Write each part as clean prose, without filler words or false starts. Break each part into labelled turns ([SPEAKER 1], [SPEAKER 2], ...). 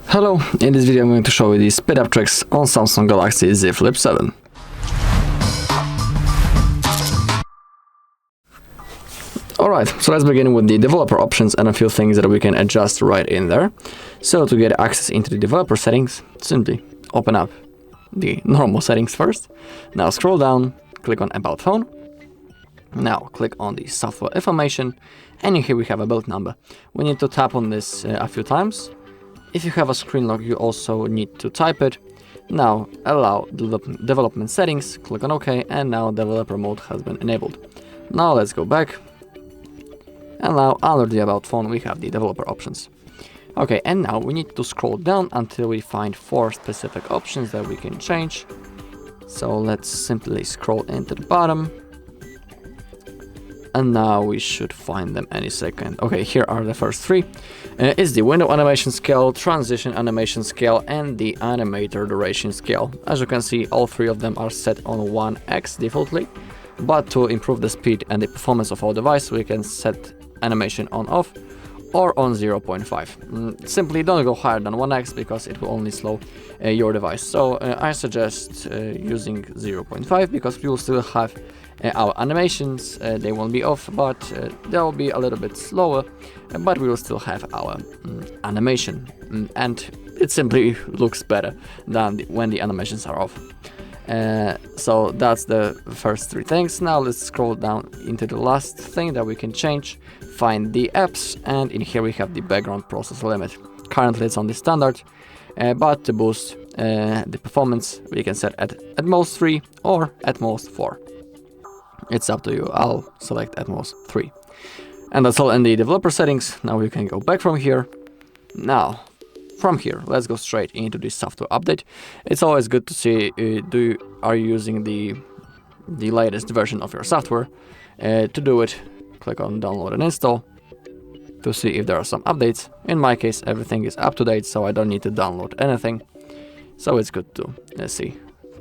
[SPEAKER 1] Hello, in this video I'm going to show you the speed up tricks on Samsung Galaxy Z Flip 7. Alright, so let's begin with the developer options and a few things that we can adjust right in there. So to get access into the developer settings, simply open up the normal settings first. Now scroll down, click on About Phone. Now click on the software information, and here we have a build number. We need to tap on this a few times. If you have a screen lock, you also need to type it. Now allow development settings, click on OK, and now developer mode has been enabled. Now let's go back. And now under the About Phone we have the developer options. Okay, and now we need to scroll down until we find 4 specific options that we can change. So let's simply scroll into the bottom. And now we should find them any second. Okay, here are the first 3. It's the window animation scale, transition animation scale, and the animator duration scale. As you can see, all 3 of them are set on 1x defaultly. But to improve the speed and the performance of our device, we can set animation on off or on 0.5. Simply don't go higher than 1x because it will only slow your device. So I suggest using 0.5 because we will still have our animations. They won't be off, but they will be a little bit slower, but we will still have our animation, and it simply looks better than when the animations are off. So that's the first 3 things. Now let's scroll down into the last thing that we can change, find the apps, and in here we have the background processor limit. Currently it's on the standard, but to boost the performance we can set at most 3 or at most 4. It's up to you. I'll select at most 3. And that's all in the developer settings. Now we can go back from here. Now from here, let's go straight into the software update. It's always good to see are you using the latest version of your software. To do it, click on download and install to see if there are some updates. In my case, everything is up to date, so I don't need to download anything. So it's good to see.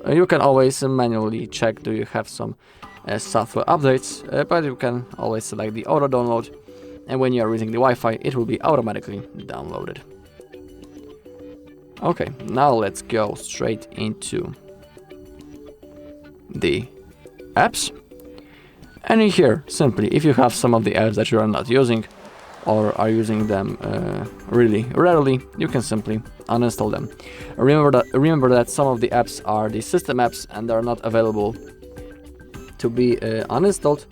[SPEAKER 1] You can always manually check do you have some software updates, but you can always select the auto download, and when you are using the Wi-Fi, it will be automatically downloaded. Okay, now let's go straight into the apps. And in here, simply, if you have some of the apps that you are not using or are using them really rarely, you can simply uninstall them. Remember that some of the apps are the system apps and they are not available to be uninstalled.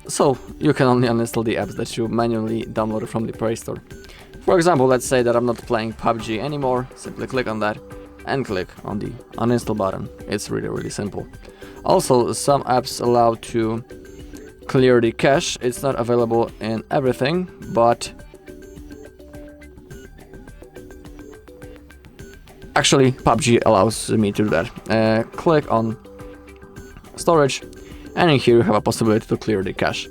[SPEAKER 1] So you can only uninstall the apps that you manually downloaded from the Play Store. For example, let's say that I'm not playing PUBG anymore. Simply click on that and click on the uninstall button. It's really simple. Also, some apps allow to clear the cache. It's not available in everything, but actually PUBG allows me to do that. Click on storage, and in here you have a possibility to clear the cache.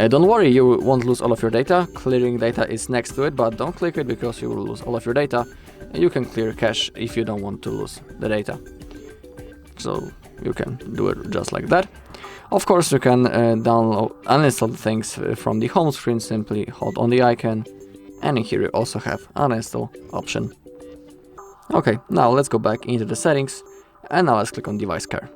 [SPEAKER 1] Don't worry, you won't lose all of your data. Clearing data is next to it, but don't click it because you will lose all of your data. You can clear cache if you don't want to lose the data. So you can do it just like that. Of course, you can uninstall things from the home screen. Simply hold on the icon, and in here you also have uninstall option. Okay, now let's go back into the settings, and now let's click on device care.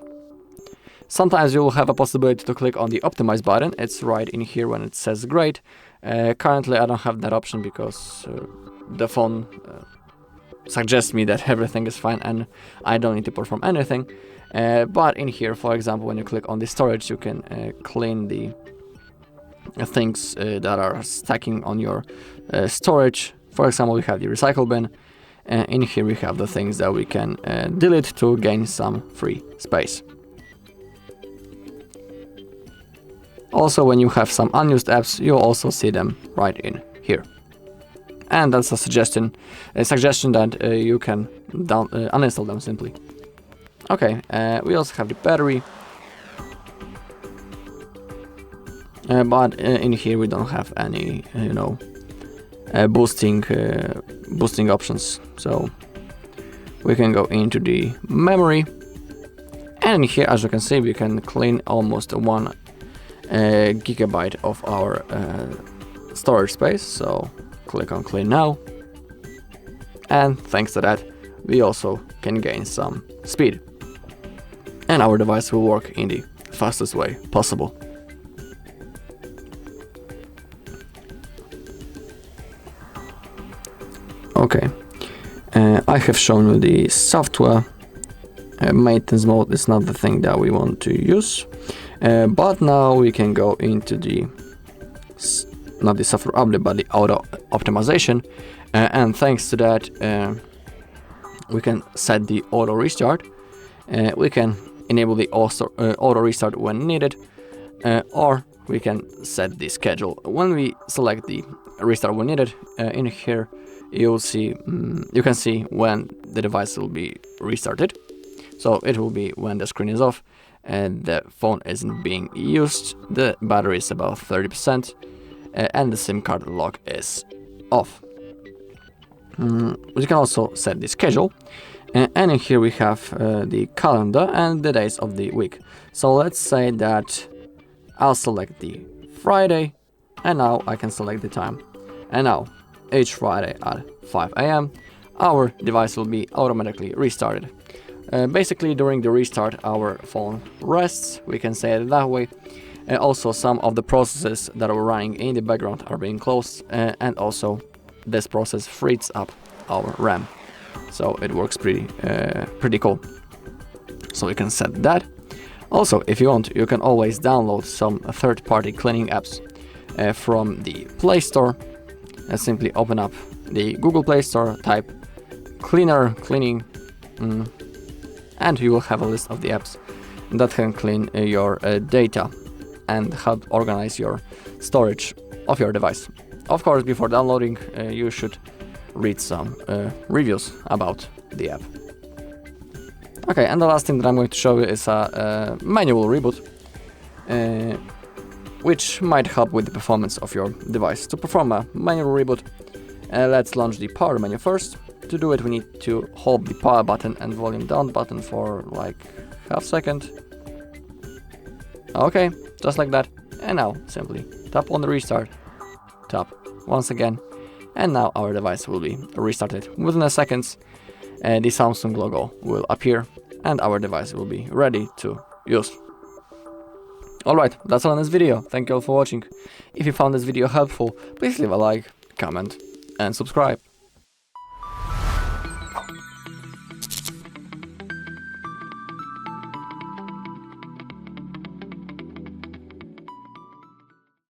[SPEAKER 1] Sometimes you will have a possibility to click on the optimize button. It's right in here when it says great. Currently I don't have that option because the phone suggests me that everything is fine and I don't need to perform anything. But in here, for example, when you click on the storage, you can clean the things that are stacking on your storage. For example, we have the recycle bin. In here we have the things that we can delete to gain some free space. Also, when you have some unused apps, you'll also see them right in here. And that's a suggestion that you can uninstall them simply. Okay, we also have the battery. But in here we don't have any, boosting options. So we can go into the memory. And here, as you can see, we can clean almost 1 gigabyte of our storage space. So click on clean now, and thanks to that we also can gain some speed, and our device will work in the fastest way possible. Okay, I have shown you the software. Maintenance mode is not the thing that we want to use, but now we can go into the not the software update but the auto optimization, and thanks to that we can set the auto restart. We can enable the auto restart when needed, or we can set the schedule. When we select the restart when needed, in here you can see when the device will be restarted. So it will be when the screen is off and the phone isn't being used, the battery is about 30%, and the SIM card lock is off. We can also set the schedule, and in here we have the calendar and the days of the week. So let's say that I'll select the Friday, and now I can select the time. And now, each Friday at 5 AM, our device will be automatically restarted. Basically, during the restart, our phone rests, we can say it that way. Also, some of the processes that are running in the background are being closed, and also this process frees up our RAM. So it works pretty cool. So we can set that. Also, if you want, you can always download some third-party cleaning apps from the Play Store. Simply open up the Google Play Store, type cleaning, and you will have a list of the apps that can clean your data and help organize your storage of your device. Of course, before downloading, you should read some reviews about the app. Okay, and the last thing that I'm going to show you is a manual reboot, which might help with the performance of your device. To perform a manual reboot, let's launch the power menu first. To do it, we need to hold the power button and volume down button for like half second. Okay, just like that. And now simply tap on the restart, tap once again, and now our device will be restarted. Within a second, the Samsung logo will appear and our device will be ready to use. Alright, that's all in this video. Thank you all for watching. If you found this video helpful, please leave a like, comment and subscribe.